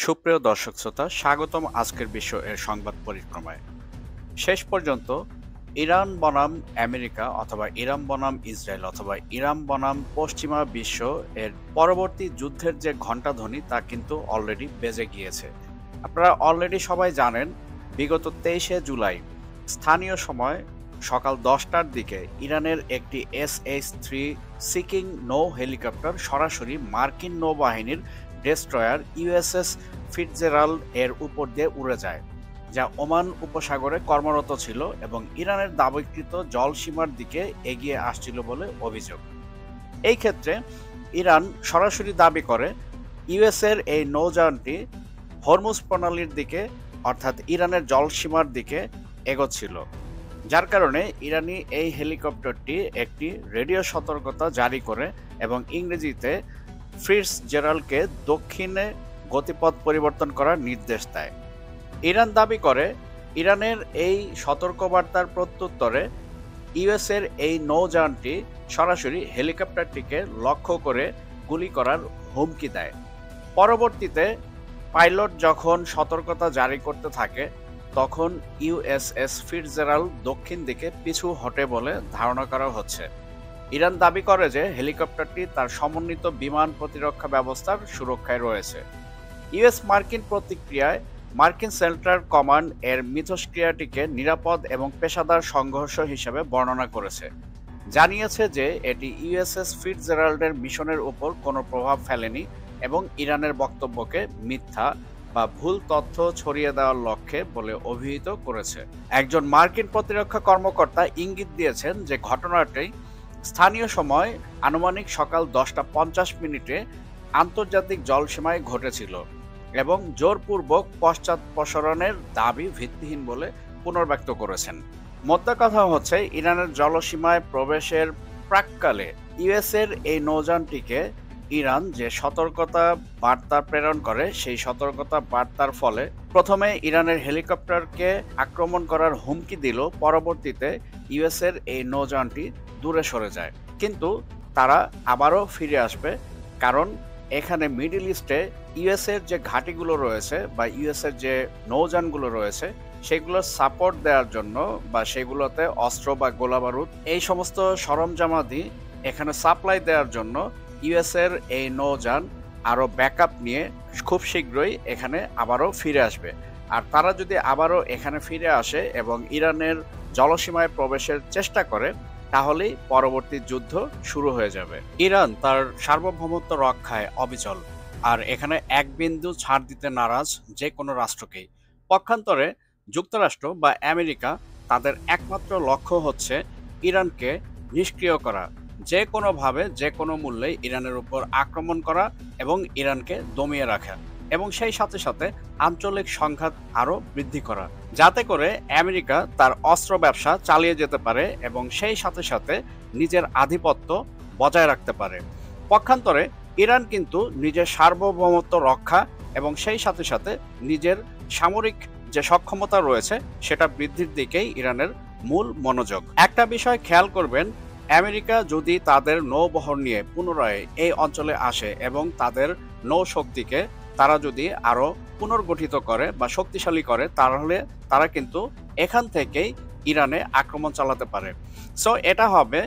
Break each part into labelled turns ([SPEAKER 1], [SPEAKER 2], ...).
[SPEAKER 1] সুপ্রিয় দর্শক শ্রোতা, স্বাগতম আজকের বিশ্ব এর সংবাদ পরিক্রমায়। শেষ পর্যন্ত ইরান বনাম আমেরিকা অথবা ইরান বনাম ইসরায়েল অথবা ইরান বনাম পশ্চিমা বিশ্ব এর পরবর্তী যুদ্ধের যে ঘণ্টাধ্বনি তা কিন্তু অলরেডি বেজে গিয়েছে। আপনারা অলরেডি সবাই জানেন, বিগত 23শে জুলাই স্থানীয় সময় সকাল 10টার দিকে ইরানের একটি SH-3 সিকিং নৌ হেলিকপ্টার সরাসরি মার্কিন নৌবাহিনীর ডেস্ট্রয়ার USS ফিটজেরাল্ড এর উপর দিয়ে উড়ে যায়, যা ওমান উপসাগরে কর্মরত ছিল এবং ইরানের দাবিকৃত জলসীমার দিকে এগিয়ে আসছিল বলে অভিযোগ। এই ক্ষেত্রে ইরান সরাসরি দাবি করে ইউএস এর এই নৌযানটি হরমুজ প্রণালীর দিকে অর্থাৎ ইরানের জলসীমার দিকে এগোচ্ছিল, যার কারণে ইরানি এই হেলিকপ্টারটি একটি রেডিও সতর্কতা জারি করে এবং ইংরেজিতে ফিটজেরাল্ডকে দক্ষিণে গতিপথ পরিবর্তন করার নির্দেশ দেয়। ইরান দাবি করে ইরানের এই সতর্কবার্তার প্রত্যুত্তরে ইউএস এর এই নৌযানটি সরাসরি হেলিকপ্টারটিকে লক্ষ্য করে গুলি করার হুমকি দেয়। পরবর্তীতে পাইলট যখন সতর্কতা জারি করতে থাকে তখন USS ফিটজেরাল্ড দক্ষিণ দিকে পিছু হটে বলে ধারণা করা হচ্ছে। ইরান দাবি করে যে হেলিকপ্টারটি তার সমন্বিত বিমান প্রতিরক্ষা ব্যবস্থার সুরক্ষায় রয়েছে। ইউএস মার্কিন প্রতিক্রিয়ায় মার্কিন সেন্ট্রাল কমান্ড এর মিথস্ক্রিয়াটিকে নিরাপদ এবং পেশাদার সংঘর্ষ হিসেবে বর্ণনা করেছে, জানিয়েছে যে এটি USS ফিটজেরাল্ডের মিশনের উপর কোনো প্রভাব ফেলেনি এবং ইরানের বক্তব্যকে মিথ্যা বা ভুল তথ্য ছড়িয়ে দেওয়ার লক্ষ্যে বলে অভিহিত করেছে। একজন মার্কিন প্রতিরক্ষা কর্মকর্তা ইঙ্গিত দিয়েছেন যে ঘটনাটি স্থানীয় সময় আনুমানিক সকাল 10টা 50 আন্তর্জাতিক জলসীমায় ঘটেছিল এবং জোরপূর্বক পশ্চাৎপসরণের দাবি ভিত্তিহীন বলে পুনর্ব্যক্ত করেছেন। মোদ্দা কথা হচ্ছে, ইরানের জলসীমায় প্রবেশের প্রাক্কালে ইউএস এর এই নৌযানটিকে ইরান যে সতর্কতা বার্তা প্রেরণ করে সেই সতর্কতা বার্তার ফলে প্রথমে ইরানের হেলিকপ্টারকে আক্রমণ করার হুমকি দিল, পরবর্তীতে ইউএস এর এই নৌযানটি দূরে সরে যায়। কিন্তু তারা আবারও ফিরে আসবে, কারণ এখানে মিডল ইস্টে ইউএস এর যে ঘাঁটিগুলো রয়েছে বা ইউএস এর যে নৌযানগুলো রয়েছে সেগুলো সাপোর্ট দেওয়ার জন্য বা সেগুলোতে অস্ত্র বা গোলাবারুদ এই সমস্ত সরঞ্জামাদি এখানে সাপ্লাই দেওয়ার জন্য ইউএস এর এই নৌযান আরও ব্যাকআপ নিয়ে খুব শীঘ্রই এখানে আবারও ফিরে আসবে। আর তারা যদি আবারও এখানে ফিরে আসে এবং ইরানের জলসীমায় প্রবেশের চেষ্টা করে তাহলেই পরবর্তী যুদ্ধ শুরু হয়ে যাবে। ইরান তার সার্বভৌমত্ব রক্ষায় অবিচল, আর এখানে এক বিন্দু ছাড় দিতে নারাজ যে কোনো রাষ্ট্রকেই। পক্ষান্তরে যুক্তরাষ্ট্র বা আমেরিকা তাদের একমাত্র লক্ষ্য হচ্ছে ইরানকে নিষ্ক্রিয় করা, যে কোনোভাবে যে কোনো মূল্যে ইরানের উপর আক্রমণ করা এবং ইরানকে দমিয়ে রাখা এবং সেই সাথে সাথে আঞ্চলিক সংঘাত আরও বৃদ্ধি করা, যাতে করে আমেরিকা তার অস্ত্র ব্যবসা চালিয়ে যেতে পারে এবং সেই সাথে সাথে নিজের আধিপত্য বজায় রাখতে পারে। পক্ষান্তরে ইরান কিন্তু নিজের সার্বভৌমত্ব রক্ষা এবং সেই সাথে সাথে নিজের সামরিক যে সক্ষমতা রয়েছে সেটা বৃদ্ধির দিকেই ইরানের মূল মনোযোগ। একটা বিষয় খেয়াল করবেন, আমেরিকা যদি তাদের নৌবহর নিয়ে পুনরায় এই অঞ্চলে আসে এবং তাদের নৌশক্তিকে তারা যদি আরও পুনর্গঠিত করে বা শক্তিশালী করে, তাহলে তারা কিন্তু এখান থেকেই ইরানে আক্রমণ চালাতে পারে। সো এটা হবে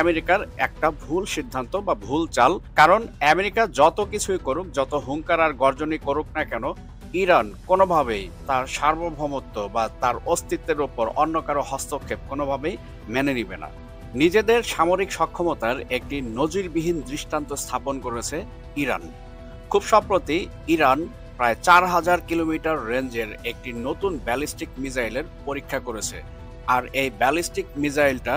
[SPEAKER 1] আমেরিকার একটা ভুল সিদ্ধান্ত বা ভুল চাল, কারণ আমেরিকা যত কিছুই করুক, যত হুঙ্কার আর গর্জনই করুক না কেন, ইরান কোনোভাবেই তার সার্বভৌমত্ব বা তার অস্তিত্বের ওপর অন্য কারো হস্তক্ষেপ কোনোভাবেই মেনে নিবে না। নিজেদের সামরিক সক্ষমতার একটি নজিরবিহীন দৃষ্টান্ত স্থাপন করেছে ইরান। খুব সম্প্রতি ইরান প্রায় 4000 কিলোমিটার রেঞ্জের একটি নতুন ব্যালিস্টিক মিসাইলের পরীক্ষা করেছে, আর এই ব্যালিস্টিক মিসাইলটা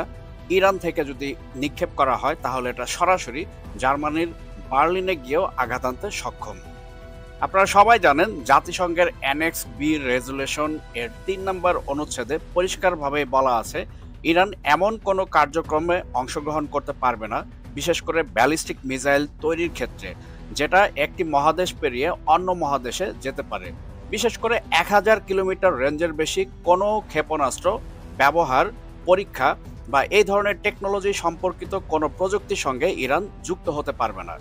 [SPEAKER 1] ইরান থেকে যদি নিক্ষেপ করা হয় তাহলে এটা সরাসরি জার্মানির বার্লিনে গিয়েও আঘাত আনতে সক্ষম। আপনারা সবাই জানেন, জাতিসংঘের অ্যানেক্স বি রেজুলেশন এর 3 নম্বর অনুচ্ছেদে পরিষ্কারভাবে বলা আছে ইরান এমন কোনো কার্যক্রমে অংশগ্রহণ করতে পারবে না, বিশেষ করে ব্যালিস্টিক মিসাইল তৈরির ক্ষেত্রে, যেটা একটি মহাদেশ পেরিয়ে অন্য মহাদেশে যেতে পারে। বিশেষ করে 1000 কিলোমিটার রেঞ্জের বেশি কোনো ক্ষেপণাস্ত্র ব্যবহার, পরীক্ষা বা এই ধরনের টেকনোলজি সম্পর্কিত কোনো প্রযুক্তির সঙ্গে ইরান যুক্ত হতে পারবে না।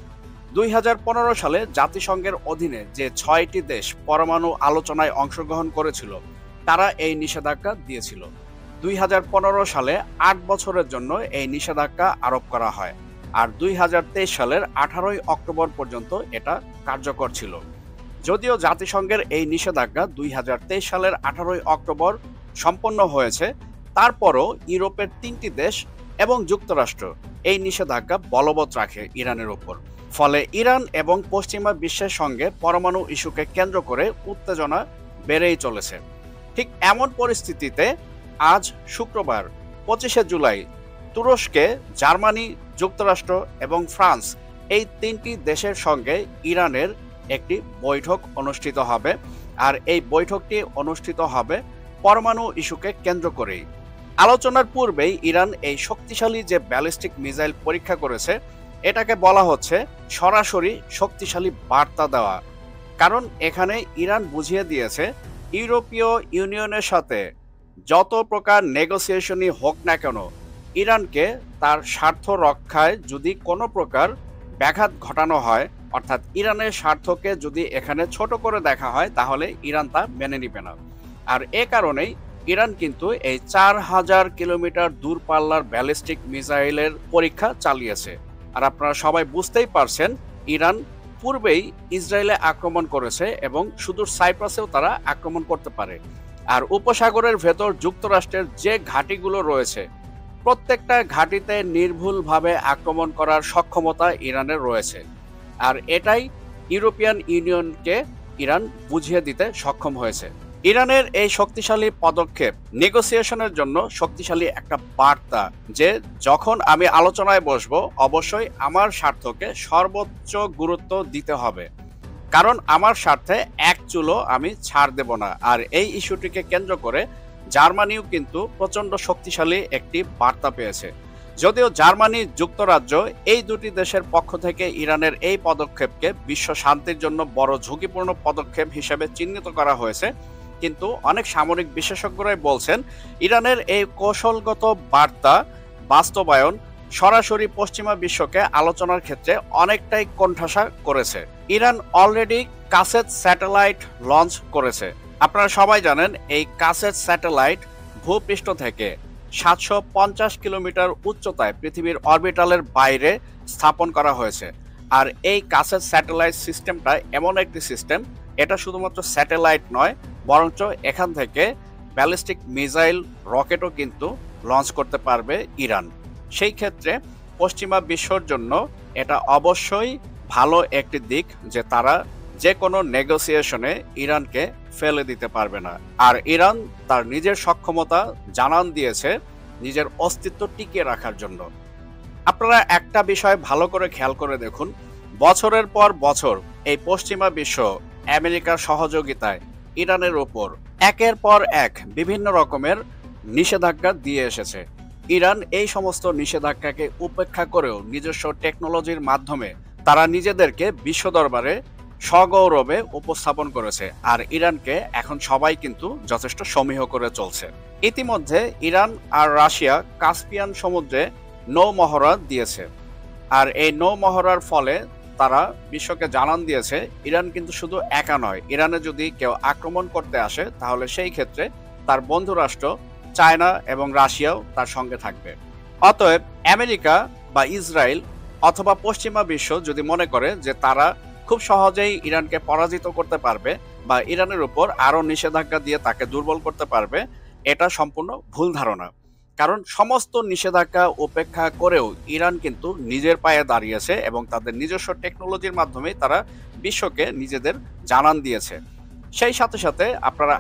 [SPEAKER 1] 2015 সালে জাতিসংঘের অধীনে যে 6টি দেশ পরমাণু আলোচনায় অংশগ্রহণ করেছিল তারা এই নিষেধাজ্ঞা দিয়েছিল। 2015 সালে 8 বছরের জন্য এই নিষেধাজ্ঞা আরোপ করা হয়, আর 2023 সালের 18 অক্টোবর পর্যন্ত এটা কার্যকর ছিল। যদিও জাতিসংঘের এই নিষেধাজ্ঞা 2023 সালের 18 অক্টোবর সম্পন্ন হয়েছে, তারপরও ইউরোপের 3টি দেশ এবং যুক্তরাষ্ট্র এই নিষেধাজ্ঞা বলবৎ রাখে ইরানের উপর। ফলে ইরান এবং পশ্চিমা বিশ্বের সঙ্গে পরমাণু ইস্যুকে কেন্দ্র করে উত্তেজনা বেড়েই চলেছে। ঠিক এমন পরিস্থিতিতে আজ শুক্রবার 25শে জুলাই তুরস্কে জার্মানি, যুক্তরাষ্ট্র এবং ফ্রান্স এই 3টি দেশের সঙ্গে ইরানের একটি বৈঠক অনুষ্ঠিত হবে, আর এই বৈঠকটি অনুষ্ঠিত হবে পরমাণু ইস্যুকে কেন্দ্র করেই। আলোচনার পূর্বেই ইরান এই শক্তিশালী যে ব্যালিস্টিক মিসাইল পরীক্ষা করেছে, এটাকে বলা হচ্ছে সরাসরি শক্তিশালী বার্তা দেওয়া। কারণ এখানে ইরান বুঝিয়ে দিয়েছে ইউরোপীয় ইউনিয়নের সাথে যত প্রকার নেগোসিয়েশনই হোক না কেন, ইরানকে তার স্বার্থ রক্ষায় যদি কোনো প্রকার ব্যাঘাত ঘটানো হয়, অর্থাৎ ইরানের স্বার্থকে যদি এখানে ছোট করে দেখা হয়, তাহলে ইরান তা মেনে নিবে না। আর এ কারণেই ইরান কিন্তু এই 4000 কিলোমিটার দূরপাল্লার ব্যালিস্টিক মিসাইলের পরীক্ষা চালিয়েছে। আর আপনারা সবাই বুঝতেই পারছেন, ইরান পূর্বেই ইসরায়েলে আক্রমণ করেছে এবং সুদূর সাইপ্রাসেও তারা আক্রমণ করতে পারে। আর উপসাগরের ভেতর যুক্তরাষ্ট্রের যে ঘাঁটিগুলো রয়েছে, প্রত্যেকটা ঘাঁটিতে নির্ভুলভাবে আক্রমণ করার সক্ষমতা ইরানের রয়েছে। আর এটাই ইউরোপিয়ান ইউনিয়নকে ইরান বুঝিয়ে দিতে সক্ষম হয়েছে। ইরানের এই শক্তিশালী পদক্ষেপ নেগোসিয়েশনের জন্য শক্তিশালী একটা বার্তা যে যখন আমি আলোচনায় বসবো, অবশ্যই আমার স্বার্থকে সর্বোচ্চ গুরুত্ব দিতে হবে, কারণ আমার স্বার্থে এক চুলও আমি ছাড় দেব না। আর এই ইস্যুটিকে কেন্দ্র করে জার্মানিও কিন্তু প্রচণ্ড শক্তিশালী একটি বার্তা পেয়েছে। যদিও জার্মানি, যুক্তরাজ্য এই দুটি দেশের পক্ষ থেকে ইরানের এই পদক্ষেপকে বিশ্ব শান্তির জন্য বড় ঝুঁকিপূর্ণ পদক্ষেপ হিসেবে চিহ্নিত করা হয়েছে, কিন্তু অনেক সামরিক বিশেষজ্ঞরাই বলছেন ইরানের এই কৌশলগত বার্তা বাস্তবায়ন সরাসরি পশ্চিমা বিশ্বকে আলোচনার ক্ষেত্রে অনেকটাই কোণঠাসা করেছে। ইরান অলরেডি কাসেদ স্যাটেলাইট লঞ্চ করেছে। আপনারা সবাই জানেন এই কাসেদ স্যাটেলাইট ভূপৃষ্ঠ থেকে 750 কিলোমিটার উচ্চতায় পৃথিবীর অরবিটালের বাইরে স্থাপন করা হয়েছে। আর এই কাসেদ স্যাটেলাইট সিস্টেমটা এমন একটি সিস্টেম, এটা শুধুমাত্র স্যাটেলাইট নয়, বরঞ্চ এখান থেকে ব্যালিস্টিক মিসাইল রকেটও কিন্তু লঞ্চ করতে পারবে ইরান। সেই ক্ষেত্রে পশ্চিমা বিশ্বর জন্য এটা অবশ্যই ভালো একটি দিক যে তারা যে কোনো নেগোসিয়েশনে ইরানকে ফেলে দিতে পারবে না। আর ইরান তার নিজের সক্ষমতা জানান দিয়েছে নিজের অস্তিত্ব টিকিয়ে রাখার জন্য। আপনারা একটা বিষয় ভালো করে খেয়াল করে দেখুন, বছরের পর বছর এই পশ্চিমা বিশ্ব আমেরিকার সহযোগিতায় ইরানের উপর একের পর এক বিভিন্ন রকমের নিষেধাজ্ঞা দিয়ে এসেছে। ইরান এই সমস্ত নিষেধাজ্ঞাকে উপেক্ষা করেও নিজস্ব টেকনোলজির মাধ্যমে তারা নিজেদেরকে বিশ্ব দরবারে সগৌরবে উপস্থাপন করেছে। আর ইরানকে এখন সবাই কিন্তু যথেষ্ট সমীহ করে চলছে। ইতিমধ্যে ইরান আর রাশিয়া কাস্পিয়ান সমুদ্রে নৌ মহড়া দিয়েছে। আর এই নৌ মহড়ার ফলে তারা বিশ্বকে জানান দিয়েছে ইরান কিন্তু শুধু একা নয়, ইরানে যদি কেউ আক্রমণ করতে আসে তাহলে সেই ক্ষেত্রে তার বন্ধু রাষ্ট্র চায়না এবং রাশিয়াও তার সঙ্গে থাকবে। অতএব আমেরিকা বা ইসরায়েল অথবা পশ্চিমা বিশ্ব যদি মনে করে যে তারা খুব সহজেই ইরানকে পরাজিত করতে পারবে বা ইরানের উপর আরও নিষেধাজ্ঞা দিয়ে তাকে দুর্বল করতে পারবে, এটা সম্পূর্ণ ভুল ধারণা। কারণ সমস্ত নিষেধাজ্ঞা উপেক্ষা করেও ইরান কিন্তু নিজের পায়ে দাঁড়িয়েছে এবং তাদের নিজস্ব টেকনোলজির মাধ্যমেই তারা বিশ্বকে নিজেদের জানান দিয়েছে। সেই সাথে সাথে আপনারা